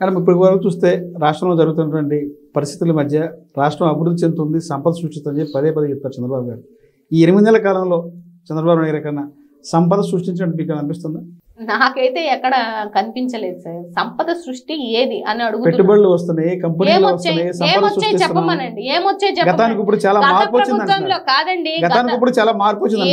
కానీ ఇప్పటి వరకు చూస్తే రాష్ట్రంలో జరుగుతున్నటువంటి పరిస్థితుల మధ్య రాష్ట్రం అభివృద్ధి చెందుతుంది, సంపద సృష్టిస్తుందని పదే పదే చెప్తారు చంద్రబాబు గారు. ఈ 8 నెలల కాలంలో చంద్రబాబు నాయుడు గారి కన్నా సంపద సృష్టించినట్టు మీకు అనిపిస్తుందా? నాకైతే ఎక్కడ కనిపించలేదు సార్. సంపద సృష్టి ఏది అని అడుగుతున్నా. పెట్టుబడులు వస్తున్నాయి, కంపెనీలు వస్తున్నాయి, సంపద సృష్టిస్తున్నాయి. చెప్పమనండి, ఏమొచ్చాయి చెప్పండి. గతానికి ఇప్పుడు చాలా మార్పు వచ్చింది. కాదండి, గతానికి ఇప్పుడు చాలా మార్పు వచ్చింది.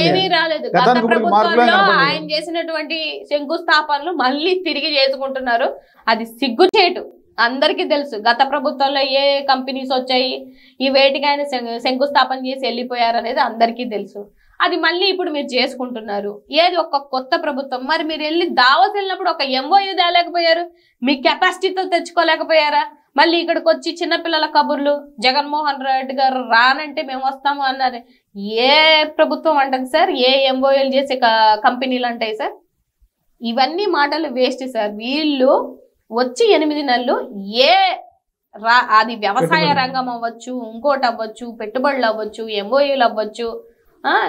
ఏమీ రాలేదు. గత ప్రభుత్వంలో ఆయన చేసినటువంటి శంకుస్థాపనలు మళ్ళీ తిరిగి చేసుకుంటున్నారు. అది సిగ్గుచేటు. అందరికీ తెలుసు గత ప్రభుత్వంలో ఏ కంపెనీస్ వచ్చాయి, ఈ వేటికి ఆయన శంకుస్థాపన చేసి వెళ్ళిపోయారు అనేది అందరికీ తెలుసు. అది మళ్ళీ ఇప్పుడు మీరు చేసుకుంటున్నారు. ఏది ఒక కొత్త ప్రభుత్వం. మరి మీరు వెళ్ళి దావోస్ వెళ్ళినప్పుడు ఒక ఎంఓయూ తేలేకపోయారు, మీ కెపాసిటీతో తెచ్చుకోలేకపోయారా? మళ్ళీ ఇక్కడికి వచ్చి చిన్నపిల్లల కబుర్లు, జగన్మోహన్ రెడ్డి గారు రానంటే మేము వస్తాము అన్నారు. ఏ ప్రభుత్వం అంటది సార్? ఏ ఎంఓయూలు చేసే కంపెనీలు అంటాయి సార్? ఇవన్నీ మాటలు వేస్ట్ సార్. వీళ్ళు వచ్చి 8 నెలలు అది వ్యవసాయ రంగం అవ్వచ్చు, ఇంకోటి అవ్వచ్చు, పెట్టుబడులు అవ్వచ్చు, ఎంఓయూలు అవ్వచ్చు,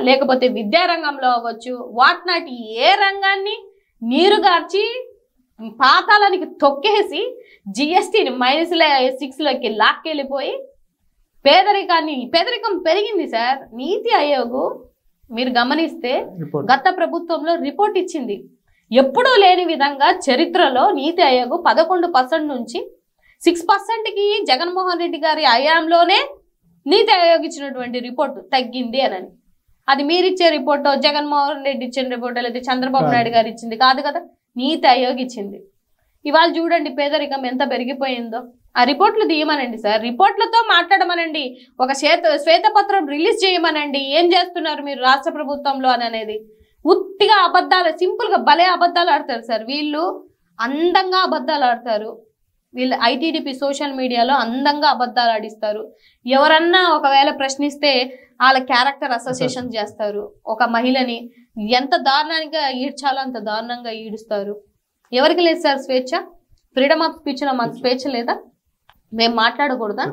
లేకపోతే విద్యారంగంలో అవ్వచ్చు, వాటినాటి ఏ రంగాన్ని నీరుగార్చి పాతాళానికి తొక్కేసి జిఎస్టీని -6లోకి లాక్కెళ్ళిపోయి పేదరికం పెరిగింది సార్. నీతి ఆయోగ్ మీరు గమనిస్తే గత ప్రభుత్వంలో రిపోర్ట్ ఇచ్చింది. ఎప్పుడూ లేని విధంగా చరిత్రలో నీతి ఆయోగ్ 11% నుంచి 6%కి జగన్మోహన్ రెడ్డి గారి హయాంలోనే నీతి ఆయోగ్ ఇచ్చినటువంటి రిపోర్ట్ తగ్గింది అని. అది మీరిచ్చే రిపోర్ట్, జగన్మోహన్ రెడ్డి ఇచ్చిన రిపోర్ట్, లేదా చంద్రబాబు నాయుడు గారు ఇచ్చింది కాదు కదా, నీతి ఆయోగ్ ఇచ్చింది. ఇవాళ చూడండి పేదరికం ఎంత పెరిగిపోయిందో. ఆ రిపోర్ట్లు తీయమనండి సార్, రిపోర్ట్లతో మాట్లాడమనండి, ఒక శ్వేతపత్రం రిలీజ్ చేయమనండి. ఏం చేస్తున్నారు మీరు రాష్ట్ర ప్రభుత్వంలో అనేది. ఉత్తిగా అబద్ధాలు, సింపుల్ గా భలే అబద్ధాలు ఆడతారు సార్ వీళ్ళు. అందంగా అబద్ధాలు ఆడతారు వీళ్ళు. ఐటీడీపీ సోషల్ మీడియాలో అందంగా అబద్ధాలు ఆడిస్తారు. ఎవరన్నా ఒకవేళ ప్రశ్నిస్తే వాళ్ళ క్యారెక్టర్ అసోసియేషన్ చేస్తారు. ఒక మహిళని ఎంత దారుణంగా ఈడ్చాలో అంత దారుణంగా ఈడుస్తారు. ఎవరికి లేదు సార్ స్వేచ్ఛ? ఫ్రీడమ్ ఆఫ్ స్పీచ్ లో మాకు స్వేచ్ఛ లేదా? మేము మాట్లాడకూడదా?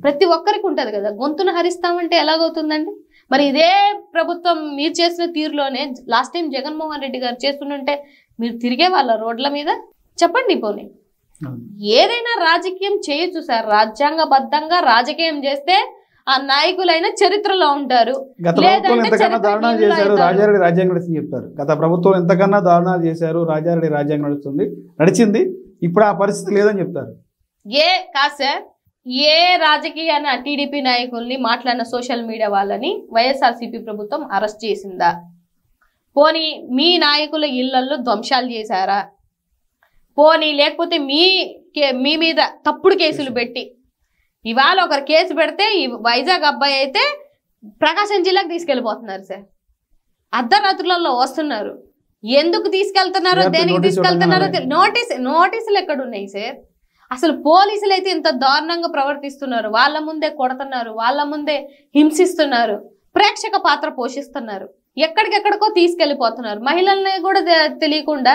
ప్రతి ఒక్కరికి ఉంటది కదా. గొంతును హరిస్తామంటే ఎలాగవుతుందండి? మరి ఇదే ప్రభుత్వం మీరు చేసిన తీరులోనే లాస్ట్ టైం జగన్మోహన్ రెడ్డి గారు చేస్తుంటే మీరు తిరిగే వాళ్ళ రోడ్ల మీద? చెప్పండి పోనీ. ఏదైనా రాజకీయం చేయొచ్చు సార్, రాజ్యాంగబద్ధంగా రాజకీయం చేస్తే ఆ నాయకులైన చరిత్రలో ఉంటారు. గత ప్రభుత్వం ఎంతకన్నా దారుణాలు చేశారు, రాజారెడ్డి రాజ్యాంగం నడుస్తుంది చెప్తారు. గత ప్రభుత్వం ఎంతకన్నా దారుణాలు చేశారు, రాజారెడ్డి రాజ్యాంగం నడిచింది. ఇప్పుడు ఆ పరిస్థితి లేదని చెప్తారు. కాదు సార్, ఏ రాజకీయ టీడీపీ నాయకుల్ని మాట్లాడిన సోషల్ మీడియా వాళ్ళని వైఎస్ఆర్సీపీ ప్రభుత్వం అరెస్ట్ చేసిందా? పోనీ మీ నాయకుల ఇళ్లలో ధ్వంసాలు చేశారా? పోనీ లేకపోతే మీ మీద తప్పుడు కేసులు పెట్టి, ఇవాళ ఒకరు కేసు పెడితే ఈ వైజాగ్ అబ్బాయి అయితే ప్రకాశం జిల్లాకు తీసుకెళ్ళిపోతున్నారు సార్. అర్ధరాత్రులలో వస్తున్నారు. ఎందుకు తీసుకెళ్తున్నారో, దేనికి తీసుకెళ్తున్నారో నోటీసులు ఎక్కడున్నాయి సార్? అసలు పోలీసులు అయితే ఇంత దారుణంగా ప్రవర్తిస్తున్నారు. వాళ్ళ ముందే కొడుతున్నారు, వాళ్ళ ముందే హింసిస్తున్నారు, ప్రేక్షక పాత్ర పోషిస్తున్నారు, ఎక్కడికెక్కడికో తీసుకెళ్లిపోతున్నారు. మహిళల్ని కూడా తెలియకుండా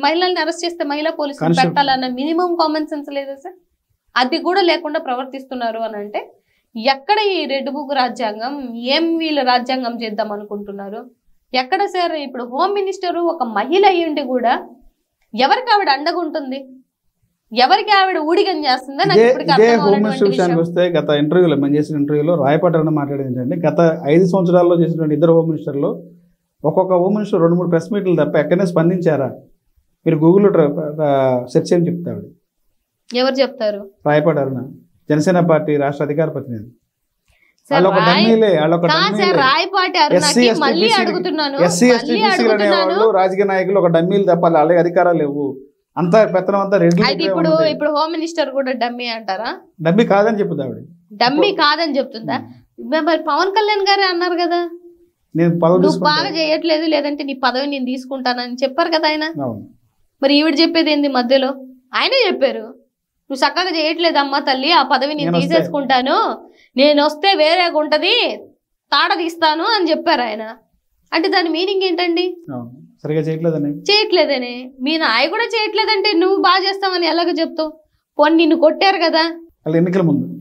మహిళల్ని అరెస్ట్ చేస్తే మహిళా పోలీసులు పెట్టాలన్న మినిమం కామన్ సెన్స్ లేదా సార్? అది కూడా లేకుండా ప్రవర్తిస్తున్నారు అని అంటే ఎక్కడ ఈ రెడ్ బుక్ రాజ్యాంగం? ఏం వీళ్ళు రాజ్యాంగం చేద్దాం అనుకుంటున్నారు? ఎక్కడ సార్? ఇప్పుడు హోమ్ మినిస్టర్ ఒక మహిళ అయ్యుండి కూడా ఎవరికి ఆవిడ అండగా ఉంటుంది? ఎవరికి ఆవిడ ఊడిగం చేస్తుందో నాకు విషయానికి వస్తే, గత ఇంటర్వ్యూలో మేము చేసిన ఇంటర్వ్యూలో రాయపాటి అన్న మాట్లాడేది ఏంటంటే, గత 5 సంవత్సరాల్లో చేసినటువంటి ఇద్దరు హోమ్ మినిస్టర్లు ఒక్కొక్క హోమ్ మినిస్టర్ 2-3 ప్రెస్ మీట్లు తప్ప ఎక్కడనే స్పందించారా? మీరు గూగుల్లో సెర్చ్ చేయని చెప్తాడు. ఎవరు చెప్తారు? రాయపాటి అరుణ, జనసేన పార్టీ రాష్ట్ర అధికార ప్రతినిధి. రాజకీయ నాయకులు ఒక డమ్మీలు తప్ప అలాగే అధికారాలు లేవు. అంతా పెత్తనం అంతా రెడ్డి. ఇప్పుడు హోమ్ మినిస్టర్ కూడా డమ్మీ అంటారా? డమ్మీ కాదని చెప్తుంది ఆవిడ. డమ్మీ కాదని చెప్తుందా? మరి పవన్ కళ్యాణ్ గారే అన్నారు కదా, నువ్వు బాగా చేయట్లేదు, లేదంటే నీ పదవి నేను తీసుకుంటానని చెప్పారు కదా ఆయన. మరి ఈవిడ చెప్పేది ఏంది మధ్యలో? ఆయనే చెప్పారు, నువ్వు చక్కగా చేయట్లేదమ్మా తల్లి, ఆ పదవి నేను తీసేసుకుంటాను, నేను వస్తే వేరేగా ఉంటది, తాడ తీస్తాను అని చెప్పారు ఆయన. అంటే దాని మీనింగ్ ఏంటండి? చేయట్లేదనే. మీ నాయ కూడా చేయట్లేదంటే నువ్వు బాగా చేస్తావని ఎలాగ చెప్తావు? పోనీ నిన్ను కొట్టారు కదా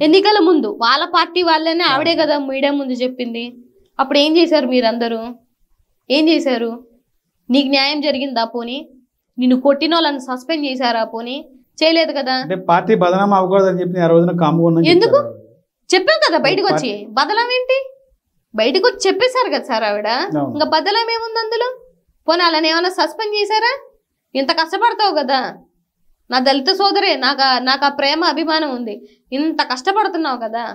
ఎన్నికల ముందు, వాళ్ళ పార్టీ వాళ్ళనే ఆవిడే కదా మీడియా ముందు చెప్పింది. అప్పుడు ఏం చేశారు మీరందరూ? ఏం చేశారు? నీకు న్యాయం జరిగిందా? పోనీ నిన్ను కొట్టిన వాళ్ళని సస్పెండ్ చేశారా? పోనీ చేయలేదు కదా. అంటే పార్టీ బదనామా అవ్వకూడదని చెప్పి ఆ రోజున కాముగా ఎందుకు చెప్పావు కదా బయటకు వచ్చి? బదలం ఏంటి? బయటకు వచ్చి చెప్పేశారు కదా సార్ ఆవిడ. ఇంకా బదలం ఏముంది అందులో? పోనీ వాళ్ళని ఏమైనా సస్పెండ్ చేశారా? ఇంత కష్టపడతావు కదా, నా దళిత సోదరే, నాకు ఆ ప్రేమ అభిమానం ఉంది, ఇంత కష్టపడుతున్నావు కదా,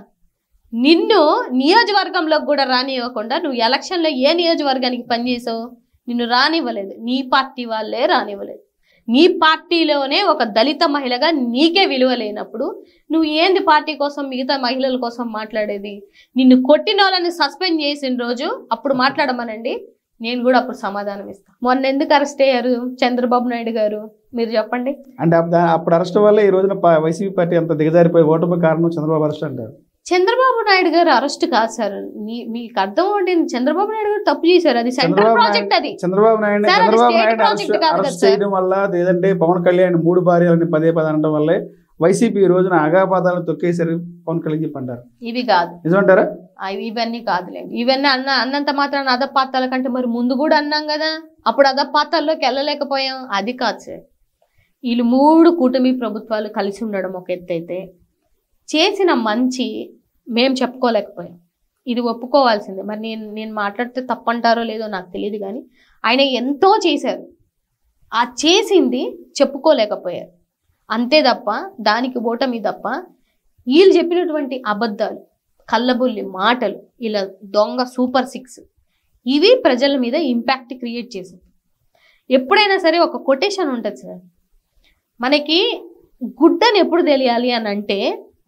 నిన్ను నియోజకవర్గంలోకి కూడా రానివ్వకుండా నువ్వు ఎలక్షన్లో ఏ నియోజకవర్గానికి పనిచేసావు? నిన్ను రానివ్వలేదు, నీ పార్టీ వాళ్ళే రానివ్వలేదు. నీ పార్టీలోనే ఒక దళిత మహిళగా నీకే విలువ లేనప్పుడు నువ్వు ఏంది పార్టీ కోసం మిగతా మహిళల కోసం మాట్లాడేది? నిన్ను కొట్టిన వాళ్ళని సస్పెండ్ చేసిన రోజు అప్పుడు మాట్లాడమనండి, నేను కూడా అప్పుడు సమాధానం ఇస్తాను. మొన్న ఎందుకు అరెస్ట్ అయ్యారు చంద్రబాబు నాయుడు గారు మీరు చెప్పండి. అంటే అప్పుడు అరెస్ట్ వల్ల ఈ రోజున వైసీపీ పార్టీ అంత దిగజారిపోయి ఓటమి కారణం చంద్రబాబు అరెస్ట్ అంటారు. చంద్రబాబు నాయుడు గారు అరెస్ట్ కాదు సార్, మీకు అర్థం అవుతుంది. చంద్రబాబు నాయుడు గారు తప్పు చేశారు, అది సెంట్రల్ ప్రాజెక్ట్. అది చంద్రబాబు నాయుడు అరెస్ట్ చేయడం వల్ల, లేదంటే పవన్ కళ్యాణ్ 3 భార్యలని పదే అనడం వల్లే వైసీపీ ఈ రోజున అగాపాతాలను తొక్కేశారు పవన్ కళ్యాణ్ చెప్పి అంటారు. ఇవి కాదు, నిజమంటారా? ఇవన్నీ కాదులేండి. ఇవన్నీ అన్నంత మాత్రాన అదపాతాల కంటే మరి ముందు కూడా అన్నాం కదా, అప్పుడు అదపాతాల్లోకి వెళ్ళలేకపోయాం. అది కాదు సార్, వీళ్ళు 3 కూటమి ప్రభుత్వాలు కలిసి ఉండడం ఒక ఎత్తు అయితే, చేసిన మంచి మేము చెప్పుకోలేకపోయాం. ఇది ఒప్పుకోవాల్సిందే. మరి నేను మాట్లాడితే తప్పంటారో లేదో నాకు తెలియదు, కానీ ఆయన ఎంతో చేశారు, ఆ చేసింది చెప్పుకోలేకపోయారు అంతే తప్ప, దానికి ఓటమి తప్ప. వీళ్ళు చెప్పినటువంటి అబద్ధాలు, కళ్ళబుల్లి మాటలు, ఇలా దొంగ సూపర్ 6 ఇవి ప్రజల మీద ఇంపాక్ట్ క్రియేట్ చేసింది. ఎప్పుడైనా సరే ఒక కొటేషన్ ఉంటుంది సార్, మనకి గుడ్డని ఎప్పుడు తెలియాలి అని అంటే,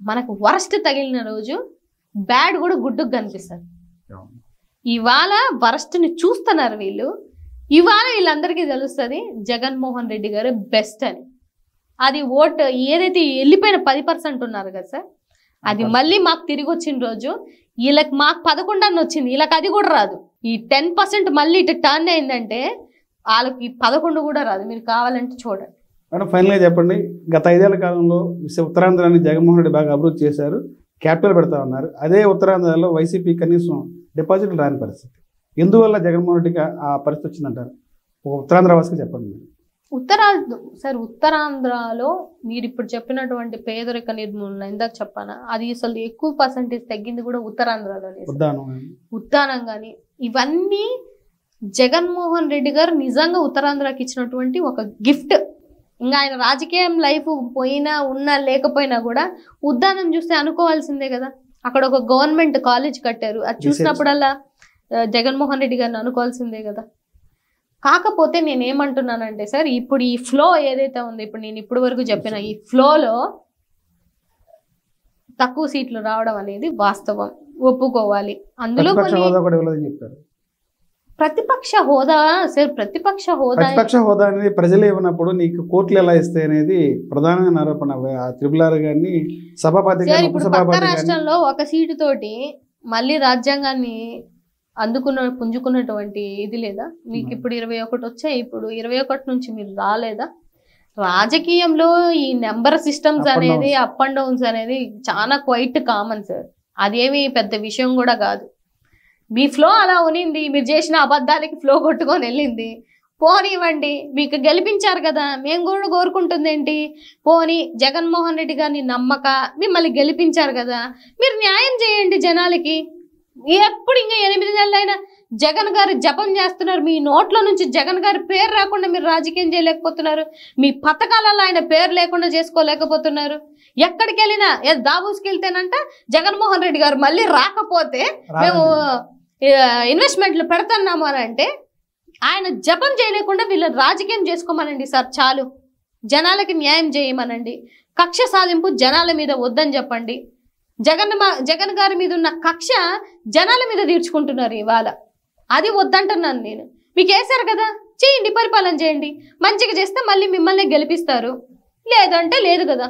మనకు వరస్ట్ తగిలిన రోజు బ్యాడ్ కూడా గుడ్డుకు కనిపిస్తుంది. ఇవాళ వరస్ట్ని చూస్తున్నారు వీళ్ళు, ఇవాళ వీళ్ళందరికీ తెలుస్తుంది జగన్మోహన్ రెడ్డి గారు బెస్ట్ అని. అది ఓట్ ఏదైతే వెళ్ళిపోయిన 10% ఉన్నారు కదా సార్, అది మళ్ళీ మాకు తిరిగి వచ్చిన రోజు వీళ్ళకి మాకు 11 అని వచ్చింది, వీళ్ళకి అది కూడా రాదు. ఈ 10% మళ్ళీ ఇటు టర్న్ అయిందంటే వాళ్ళకి 11 కూడా రాదు. మీరు కావాలంటే చూడండి. మేడం ఫైనల్గా చెప్పండి, గత 5 ఏళ్ల కాలంలో ఉత్తరాంధ్రాన్ని జగన్మోహన్ రెడ్డి బాగా అభివృద్ధి చేశారు, క్యాపిటల్ పెడతా ఉన్నారు. అదే ఉత్తరాంధ్రలో వైసీపీ కనీసం డిపాజిట్లు రాని పరిస్థితి. ఎందువల్ల జగన్మోహన్ రెడ్డికి ఆ పరిస్థితి వచ్చిందంటారు? ఉత్తరాంధ్ర వాసుకి చెప్పండి. ఉత్తరాంధ్రలో మీరు ఇప్పుడు చెప్పినటువంటి పేదరిక నిర్మూలన ఇందాక చెప్పానా, అది అసలు ఎక్కువ పర్సెంటేజ్ తగ్గింది కూడా ఉత్తరాంధ్రలోనే. ఉద్దానం కానీ ఇవన్నీ జగన్మోహన్ రెడ్డి గారు నిజంగా ఉత్తరాంధ్రకి ఇచ్చినటువంటి ఒక గిఫ్ట్. ఇంకా ఆయన రాజకీయం లైఫ్ పోయినా ఉన్నా లేకపోయినా కూడా ఉద్దానం చూస్తే అనుకోవాల్సిందే కదా. అక్కడ ఒక గవర్నమెంట్ కాలేజ్ కట్టారు, అది చూసినప్పుడల్లా జగన్మోహన్ రెడ్డి గారిని అనుకోవాల్సిందే కదా. కాకపోతే నేనేమంటున్నానంటే సార్, ఇప్పుడు ఈ ఫ్లో ఏదైతే ఉందో, ఇప్పుడు నేను ఇప్పుడు వరకు చెప్పిన ఈ ఫ్లోలో తక్కువ సీట్లు రావడం అనేది వాస్తవం, ఒప్పుకోవాలి. అందులో ప్రతిపక్ష హోదా సార్, ప్రతిపక్ష హోదా అనేది ప్రజలు ఇవ్వనప్పుడు నీకు కోర్టులు ఎలా ఇస్తాయి అనేది ప్రధానమైన ఆరోపణ. త్రిపుల్ గారిని సభాపతి రాష్ట్రంలో ఒక సీటు తోటి మళ్ళీ రాజ్యాంగాన్ని పుంజుకున్నటువంటి ఇది లేదా మీకు? ఇప్పుడు 21 వచ్చాయి, ఇప్పుడు 21 నుంచి మీరు రాలేదా? రాజకీయంలో ఈ నెంబర్ సిస్టమ్స్ అనేది, అప్ అండ్ డౌన్స్ అనేది చాలా క్వైట్ కామన్ సార్, అదేమి పెద్ద విషయం కూడా కాదు. మీ ఫ్లో అలా ఉనింది, మీరు చేసిన అబద్ధాలకి ఫ్లో కొట్టుకొని వెళ్ళింది. పోనివ్వండి, మీకు గెలిపించారు కదా, మేము కూడా కోరుకుంటుంది ఏంటి, పోనీ జగన్మోహన్ రెడ్డి గారిని నమ్మక మిమ్మల్ని గెలిపించారు కదా, మీరు న్యాయం చేయండి జనాలకి. ఎప్పుడు ఇంకా 8 నెలలైనా జగన్ గారు జపం చేస్తున్నారు, మీ నోట్ల నుంచి జగన్ గారి పేరు రాకుండా మీరు రాజకీయం చేయలేకపోతున్నారు, మీ పథకాలలో ఆయన పేరు లేకుండా చేసుకోలేకపోతున్నారు. ఎక్కడికి వెళ్ళినా దాబూస్కి వెళ్తేనంట జగన్మోహన్ రెడ్డి గారు మళ్ళీ రాకపోతే మేము ఇన్వెస్ట్మెంట్లు పెడుతున్నాము అని అంటే, ఆయన జపం చేయలేకుండా వీళ్ళని రాజకీయం చేసుకోమనండి సార్, చాలు. జనాలకి న్యాయం చేయమనండి, కక్ష సాధింపు జనాల మీద వద్దని చెప్పండి. జగన్ గారి మీద ఉన్న కక్ష జనాల మీద తీర్చుకుంటున్నారు ఇవాళ, అది వద్దంటున్నాను నేను. మీకు వేశారు కదా, చేయండి, పరిపాలన చేయండి, మంచిగా చేస్తే మళ్ళీ మిమ్మల్ని గెలిపిస్తారు, లేదంటే లేదు కదా.